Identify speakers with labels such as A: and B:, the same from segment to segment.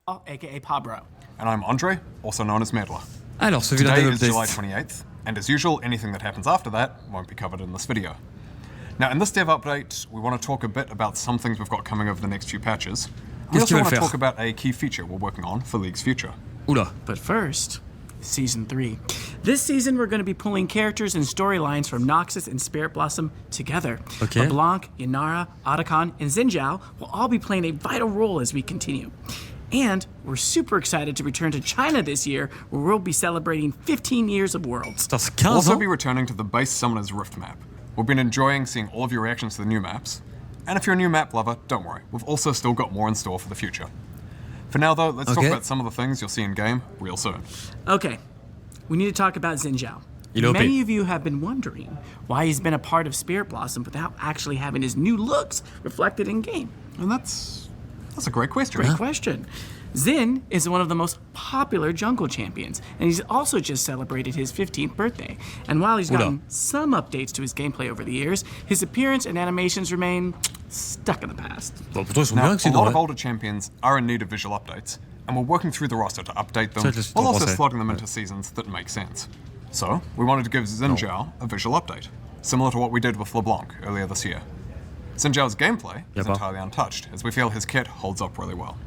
A: aka Pabro.
B: And I'm Andre, also known as Medler.
C: Alors, ce vilain
B: Today
C: dev
B: is July 28th, and as usual, anything that happens after that won't be covered in this video. Now, in this dev update, we want to talk a bit about some things we've got coming over the next few patches. We also want to talk about a key feature we're working on for League's future.
C: Oula.
A: But first, Season 3. This season, we're going to be pulling characters and storylines from Noxus and Spirit Blossom together.
C: Okay.
A: LeBlanc, Inara, Otacon, and Xin Zhao will all be playing a vital role as we continue. And we're super excited to return to China this year, where we'll be celebrating 15 years of Worlds.
B: We'll also be returning to the base Summoner's Rift map. We've been enjoying seeing all of your reactions to the new maps. And if you're a new map lover, don't worry, we've also still got more in store for the future. For now though, let's talk about some of the things you'll see in game real soon.
A: Okay, we need to talk about Xin Zhao. Many of you have been wondering why he's been a part of Spirit Blossom without actually having his new looks reflected in game.
B: And that's a great question.
A: Great question. Xin is one of the most popular jungle champions, and he's also just celebrated his 15th birthday. And while he's gotten some updates to his gameplay over the years, his appearance and animations remain stuck in the past.
B: Now, a lot of older champions are in need of visual updates, and we're working through the roster to update them, while also slotting them into seasons that make sense. So, we wanted to give Xin Zhao a visual update, similar to what we did with LeBlanc earlier this year. Xin Zhao's gameplay is entirely untouched, as we feel his kit holds up really well.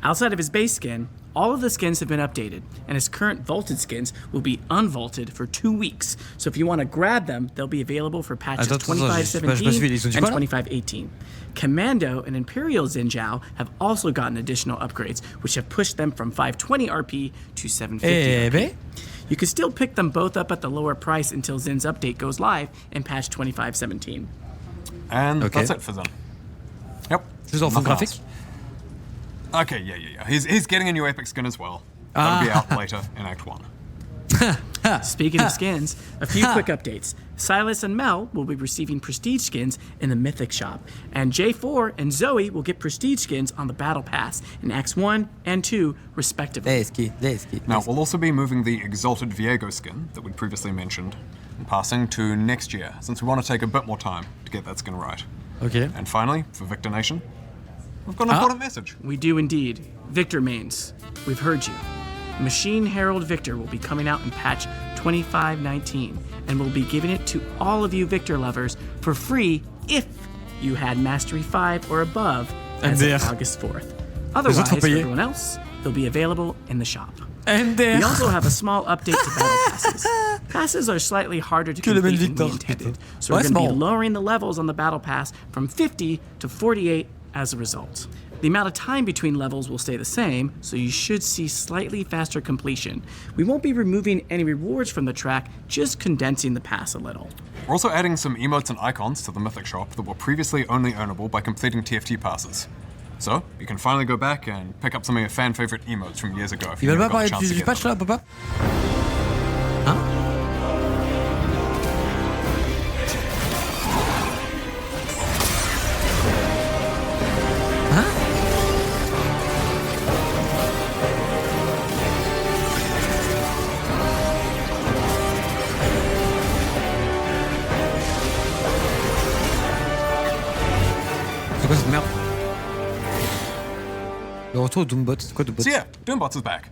A: Outside of his base skin, all of the skins have been updated, and his current vaulted skins will be unvaulted for 2 weeks. So if you want to grab them, they'll be available for patches 2517 and 2518. Commando and Imperial Xin Zhao have also gotten additional upgrades, which have pushed them from 520 RP to 750 RP. You can still pick them both up at the lower price until Xin's update goes live in patch 2517.
B: And that's it for Xin. Yep.
C: graphic?
B: Okay, yeah. He's getting a new epic skin as well. That'll be out later in Act 1.
A: Speaking of skins, a few quick updates. Silas and Mel will be receiving prestige skins in the Mythic shop, and J4 and Zoe will get prestige skins on the Battle Pass in Acts 1 and 2, respectively.
B: Now, we'll also be moving the Exalted Viego skin that we'd previously mentioned and passing to next year, since we want to take a bit more time to get that skin right.
C: Okay.
B: And finally, for Viktor Nation, we've got an important message.
A: We do indeed. Viktor mains, we've heard you. Machine Herald Viktor will be coming out in patch 2519, and we'll be giving it to all of you Viktor lovers for free if you had Mastery 5 or above as of August 4th. Otherwise, for everyone else, they'll be available in the shop. We also have a small update to battle passes. Passes are slightly harder to complete than we intended, so we're going to be lowering the levels on the battle pass from 50 to 48 as a result. The amount of time between levels will stay the same, so you should see slightly faster completion. We won't be removing any rewards from the track, just condensing the pass a little.
B: We're also adding some emotes and icons to the Mythic shop that were previously only earnable by completing TFT passes. So, you can finally go back and pick up some of your fan-favorite emotes from years ago if you never got a chance to get them.
C: papa? C'est quoi cette merde? Le retour de Doombots, c'est quoi Doombots?
B: So yeah, Doombots is back.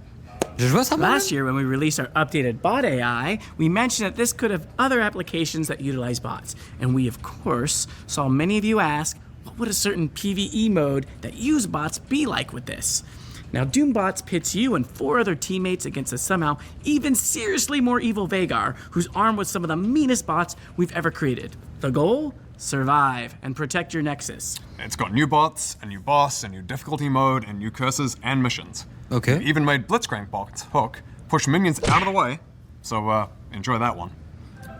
C: J'ai joué à ça,
A: Last year, when we released our updated bot AI, we mentioned that this could have other applications that utilize bots. And we, of course, saw many of you ask, what would a certain PvE mode that use bots be like with this? Now, Doombots pits you and 4 other teammates against a somehow even seriously more evil Vhagar, who's armed with some of the meanest bots we've ever created. The goal? Survive and protect your Nexus.
B: It's got new bots, a new boss, a new difficulty mode, and new curses and missions.
C: Okay.
B: We even made Blitzcrank bots hook, push minions out of the way, so enjoy that one.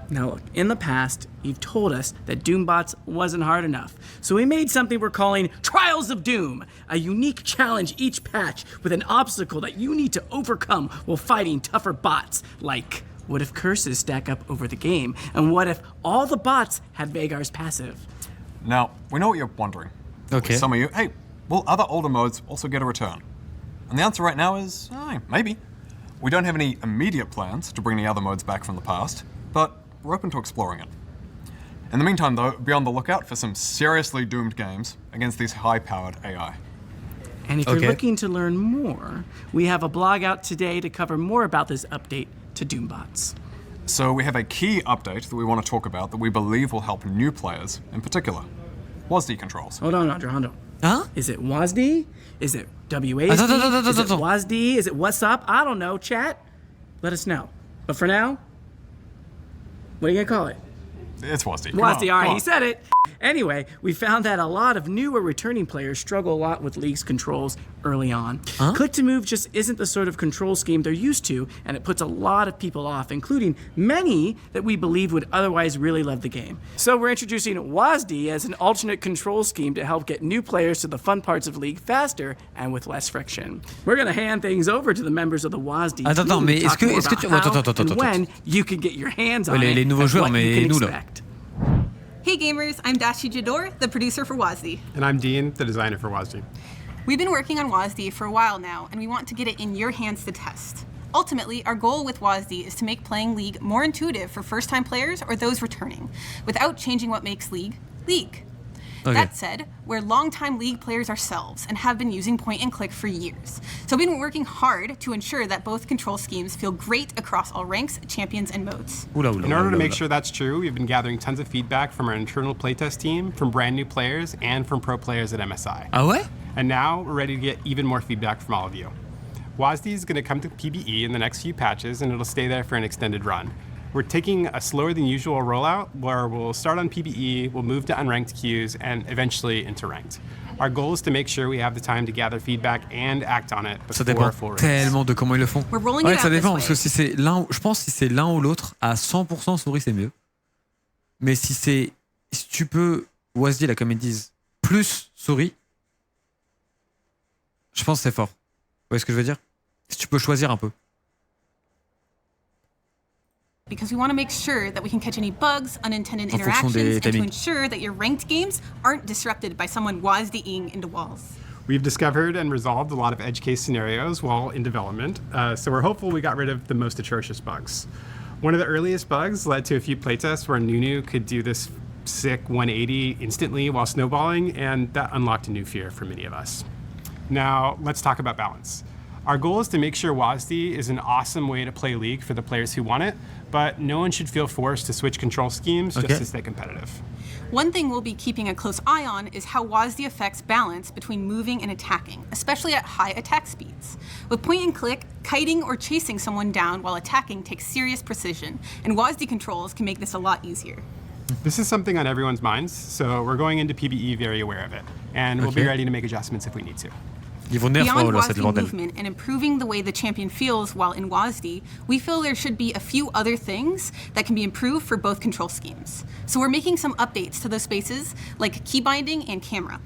A: Now look, in the past, you've told us that Doombots wasn't hard enough, so we made something we're calling Trials of Doom, a unique challenge each patch with an obstacle that you need to overcome while fighting tougher bots, like what if curses stack up over the game, and what if all the bots had Vhagar's passive?
B: Now, we know what you're wondering.
C: Okay.
B: With some of you, hey, will other older modes also get a return? And the answer right now is, maybe. We don't have any immediate plans to bring the other modes back from the past, but we're open to exploring it. In the meantime though, be on the lookout for some seriously doomed games against these high-powered AI.
A: And if you're looking to learn more, we have a blog out today to cover more about this update to Doombots.
B: So we have a key update that we want to talk about that we believe will help new players in particular. WASD controls.
A: Hold on, Hold on.
C: Huh?
A: Is it WASD? Is it WASD?
C: Attends.
A: Is it WASD? Is it what's up? I don't know, chat. Let us know. But for now, what are you gonna call it?
B: It's WASD.
A: WASD, all right, he said it. Anyway, we found that a lot of new or returning players struggle a lot with League's controls early on. Click to move just isn't the sort of control scheme they're used to, and it puts a lot of people off, including many that we believe would otherwise really love the game. So we're introducing WASD as an alternate control scheme to help get new players to the fun parts of League faster and with less friction. We're gonna hand things over to the members of the WASD team
C: Attends, mais
A: to
C: est-ce
A: talk
C: que-
A: more
C: est-ce que
A: about
C: tu-
A: how
C: attends,
A: and when you can get your hands on
C: les
A: it
C: nouveaux
A: and
C: joueurs,
A: what you
C: mais
A: can
C: nous, là.
A: expect.
D: Hey gamers, I'm Dashi Jador, the producer for WASD.
E: And I'm Dean, the designer for WASD.
D: We've been working on WASD for a while now, and we want to get it in your hands to test. Ultimately, our goal with WASD is to make playing League more intuitive for first-time players or those returning, without changing what makes League, League.
C: Okay.
D: That said, we're longtime League players ourselves and have been using point and click for years. So we've been working hard to ensure that both control schemes feel great across all ranks, champions, and modes.
C: Oula.
E: In order to make sure that's true, we've been gathering tons of feedback from our internal playtest team, from brand new players, and from pro players at MSI.
C: Ah ouais?
E: And now we're ready to get even more feedback from all of you. WASD is going to come to PVE in the next few patches, and it'll stay there for an extended run. We're taking a slower than usual rollout where we'll start on PVE, we'll move to unranked queues, and eventually into ranked. Our goal is to make sure we have the time to gather feedback and act on it
C: Ça
E: before
C: dépend
E: full release.
C: tellement de comment ils le font.
D: We're rolling
C: Ouais,
D: it
C: ça
D: out this
C: dépend
D: way.
C: parce que si c'est l'un, je pense que si c'est l'un ou l'autre à 100% souris c'est mieux. Mais si tu peux WASD là comme ils disent plus souris, je pense que c'est fort. Vous voyez ce que je veux dire? Si tu peux choisir un peu.
D: Because we want to make sure that we can catch any bugs, unintended
C: En fonction
D: interactions,
C: des
D: and to
C: timings.
D: ensure that your ranked games aren't disrupted by someone WASD-ing into walls.
E: We've discovered and resolved a lot of edge case scenarios while in development, so we're hopeful we got rid of the most atrocious bugs. One of the earliest bugs led to a few playtests where Nunu could do this sick 180 instantly while snowballing, and that unlocked a new fear for many of us. Now, let's talk about balance. Our goal is to make sure WASD is an awesome way to play League for the players who want it, but no one should feel forced to switch control schemes just to stay competitive.
D: One thing we'll be keeping a close eye on is how WASD affects balance between moving and attacking, especially at high attack speeds. With point and click, kiting or chasing someone down while attacking takes serious precision, and WASD controls can make this a lot easier.
E: This is something on everyone's minds, so we're going into PVE very aware of it, and we'll be ready to make adjustments if we need to.
C: Ils vont nerf
D: Beyond
C: là, c'est
D: WASD
C: le bordel.
D: movement and improving the way the champion feels while in WASD, we feel there should be a few other things that can be improved for both control schemes. So we're making some updates to those spaces, like key binding and camera.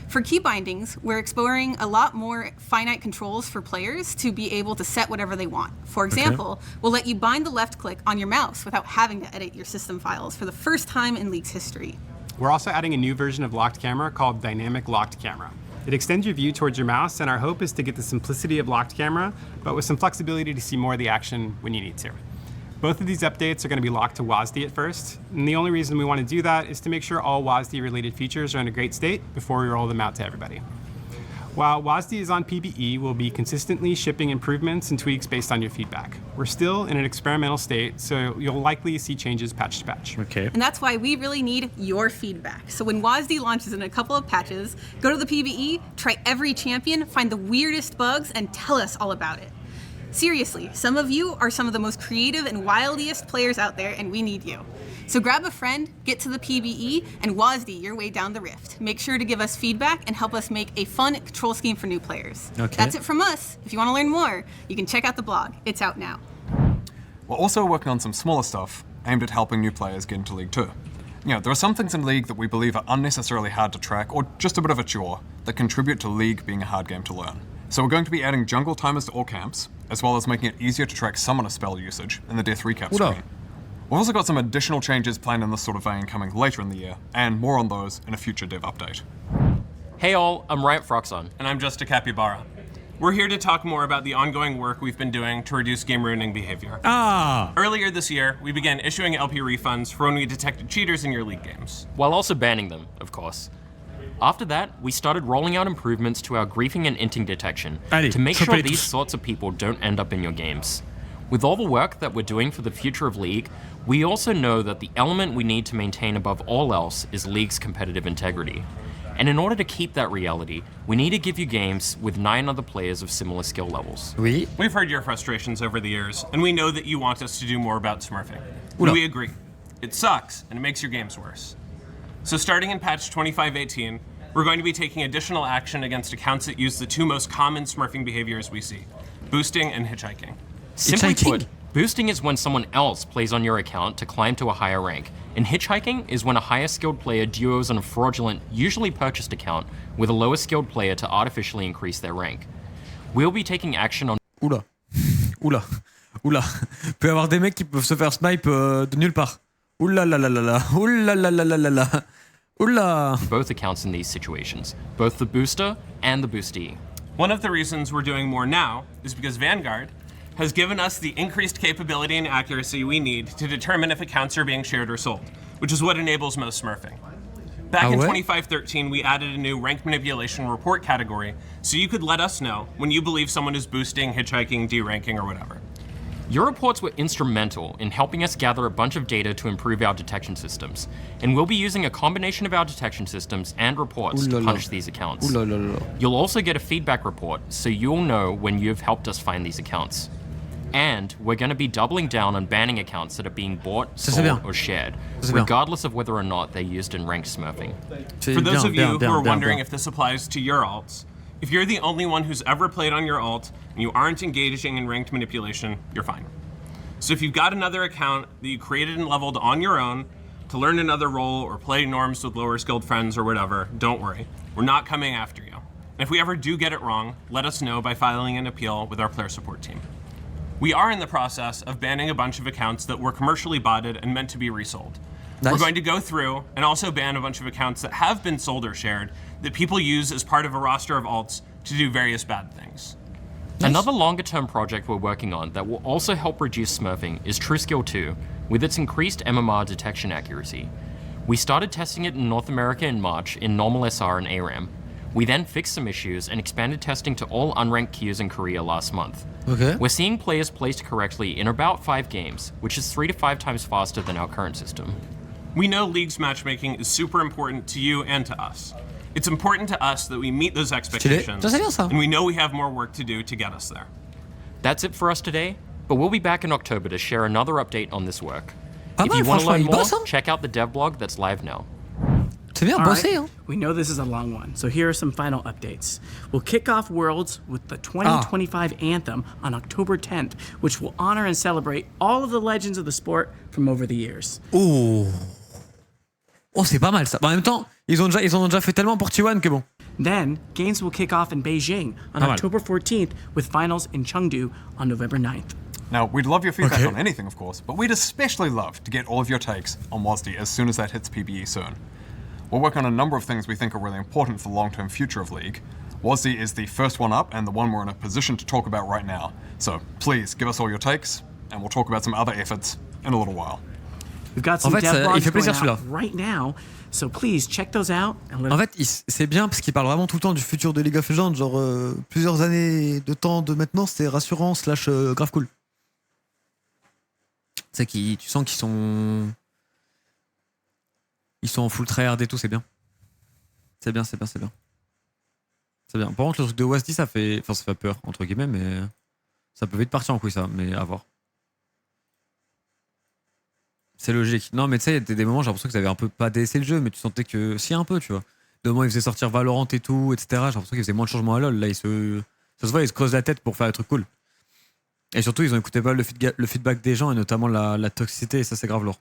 D: For key bindings, we're exploring a lot more finite controls for players to be able to set whatever they want. For example, we'll let you bind the left click on your mouse without having to edit your system files for the first time in League's history.
E: We're also adding a new version of locked camera called Dynamic Locked Camera. It extends your view towards your mouse, and our hope is to get the simplicity of locked camera, but with some flexibility to see more of the action when you need to. Both of these updates are going to be locked to WASD at first, and the only reason we want to do that is to make sure all WASD-related features are in a great state before we roll them out to everybody. While WASD is on PVE, we'll be consistently shipping improvements and tweaks based on your feedback. We're still in an experimental state, so you'll likely see changes patch to patch.
C: Okay.
D: And that's why we really need your feedback. So when WASD launches in a couple of patches, go to the PVE, try every champion, find the weirdest bugs, and tell us all about it. Seriously, some of you are some of the most creative and wildiest players out there, and we need you. So grab a friend, get to the PVE, and WASD your way down the rift. Make sure to give us feedback and help us make a fun control scheme for new players.
C: Okay.
D: That's it from us. If you want to learn more, you can check out the blog. It's out now.
B: We're also working on some smaller stuff aimed at helping new players get into League too. You know, there are some things in League that we believe are unnecessarily hard to track or just a bit of a chore that contribute to League being a hard game to learn. So we're going to be adding jungle timers to all camps, as well as making it easier to track summoner spell usage in the death recap
C: Oula.
B: screen. We've also got some additional changes planned in this sort of vein coming later in the year, and more on those in a future dev update.
F: Hey all, I'm Riot Froxon.
G: And I'm just a capybara. We're here to talk more about the ongoing work we've been doing to reduce game ruining behavior.
C: Ah!
G: Earlier this year, we began issuing LP refunds for when we detected cheaters in your League games.
F: While also banning them, of course. After that, we started rolling out improvements to our griefing and inting detection
C: Allez,
F: to make sure
C: chopez-les
F: these
C: tous.
F: sorts of people don't end up in your games. With all the work that we're doing for the future of League, we also know that the element we need to maintain above all else is League's competitive integrity. And in order to keep that reality, we need to give you games with 9 other players of similar skill levels.
C: Oui.
G: We've heard your frustrations over the years, and we know that you want us to do more about smurfing.
C: Oula.
G: We agree. It sucks, and it makes your games worse. So starting in patch 2518, we're going to be taking additional action against accounts that use the 2 most common smurfing behaviors we see, boosting and hitchhiking.
F: Simply
C: Hitchhiking?
F: put, boosting is when someone else plays on your account to climb to a higher rank, and hitchhiking is when a higher skilled player duos on a fraudulent, usually purchased account with a lower skilled player to artificially increase their rank. We'll be taking action on
C: Oula. Oula. Oula. Il peut y avoir des mecs qui peuvent se faire snipe de nulle part. Oula la la la la. Oula la la la la la. Oula.
F: both accounts in these situations, both the booster and the boostee.
G: One of the reasons we're doing more now is because Vanguard has given us the increased capability and accuracy we need to determine if accounts are being shared or sold, which is what enables most smurfing. Back
C: Ah
G: in
C: ouais?
G: 2513, we added a new rank manipulation report category, so you could let us know when you believe someone is boosting, hitchhiking, deranking, or whatever.
F: Your reports were instrumental in helping us gather a bunch of data to improve our detection systems, and we'll be using a combination of our detection systems and reports
C: Ooh la
F: to
C: la.
F: punish these accounts.
C: Oula la la la.
F: You'll also get a feedback report, so you'll know when you've helped us find these accounts. And we're going to be doubling down on banning accounts that are being bought,
C: Ça, c'est
F: sold,
C: bien.
F: or shared,
C: Ça, c'est bien.
F: regardless of whether or not they're used in ranked smurfing.
C: C'est
G: For those
C: bien,
G: of
C: bien,
G: you
C: bien,
G: who are
C: bien,
G: wondering
C: bien.
G: if this applies to your alts, if you're the only one who's ever played on your alt and you aren't engaging in ranked manipulation, you're fine. So if you've got another account that you created and leveled on your own to learn another role or play norms with lower skilled friends or whatever, don't worry. We're not coming after you. And if we ever do get it wrong, let us know by filing an appeal with our player support team. We are in the process of banning a bunch of accounts that were commercially botted and meant to be resold.
C: Nice.
G: We're going to go through and also ban a bunch of accounts that have been sold or shared that people use as part of a roster of alts to do various bad things.
F: Another longer-term project we're working on that will also help reduce smurfing is TrueSkill 2, with its increased MMR detection accuracy. We started testing it in North America in March in normal SR and ARAM. We then fixed some issues and expanded testing to all unranked queues in Korea last month.
C: Okay.
F: We're seeing players placed correctly in about 5 games, which is 3 to 5 times faster than our current system.
G: We know League's matchmaking is super important to you and to us. It's important to us that we meet those expectations,
C: Ça, c'est bien, ça.
G: and we know we have more work to do to get us there.
F: That's it for us today, but we'll be back in October to share another update on this work.
C: Pas
F: If
C: mal,
F: you want to
C: franchement,
F: learn
C: il
F: more,
C: bosse, hein.
F: check out the dev blog that's live now.
C: C'est bien,
A: All
C: bossé,
A: right,
C: hein.
A: we know this is a long one, so here are some final updates. We'll kick off Worlds with the 2025 Anthem on October 10th, which will honor and celebrate all of the legends of the sport from over the years.
C: Oh. Oh, c'est pas mal ça. En même temps, ils en ont déjà fait tellement pour T1 que bon.
A: Then, games will kick off in Beijing on
C: Pas mal.
A: October 14th with finals in Chengdu on November 9th.
B: Now, we'd love your feedback
C: Okay.
B: on anything, of course, but we'd especially love to get all of your takes on WASD as soon as that hits PVE soon. We're working on a number of things we think are really important for the long-term future of League. WASD is the first one up and the one we're in a position to talk about right now. So please give us all your takes, and we'll talk about some other efforts in a little while.
A: We've got some
C: En fait,
A: dev
C: il
A: blogs
C: fait
A: going
C: plaisir,
A: out
C: celui-là.
A: right now, so please check those out. And let
C: En fait, c'est bien parce qu'il parle vraiment tout le temps du futur de League of Legends. Genre, plusieurs années de temps de maintenant, c'est rassurant / grave cool. Tu sais, tu sens qu'ils sont. Ils sont en full tryhard et tout, c'est bien. C'est bien, c'est bien, c'est bien. C'est bien. Par contre, le truc de WASD, ça fait peur, entre guillemets, mais ça peut vite partir en couille, ça, mais à voir. C'est logique. Non, mais tu sais, il y a des moments, j'ai l'impression qu'ils avaient un peu pas délaissé le jeu, mais tu sentais que. Si, un peu, tu vois. De moment, ils faisaient sortir Valorant et tout, etc. J'ai l'impression qu'ils faisaient moins de changements à LoL. Là, ça se voit, ils se creusent la tête pour faire des trucs cool. Et surtout, ils ont écouté pas le feedback des gens, et notamment la toxicité, et ça, c'est grave lourd.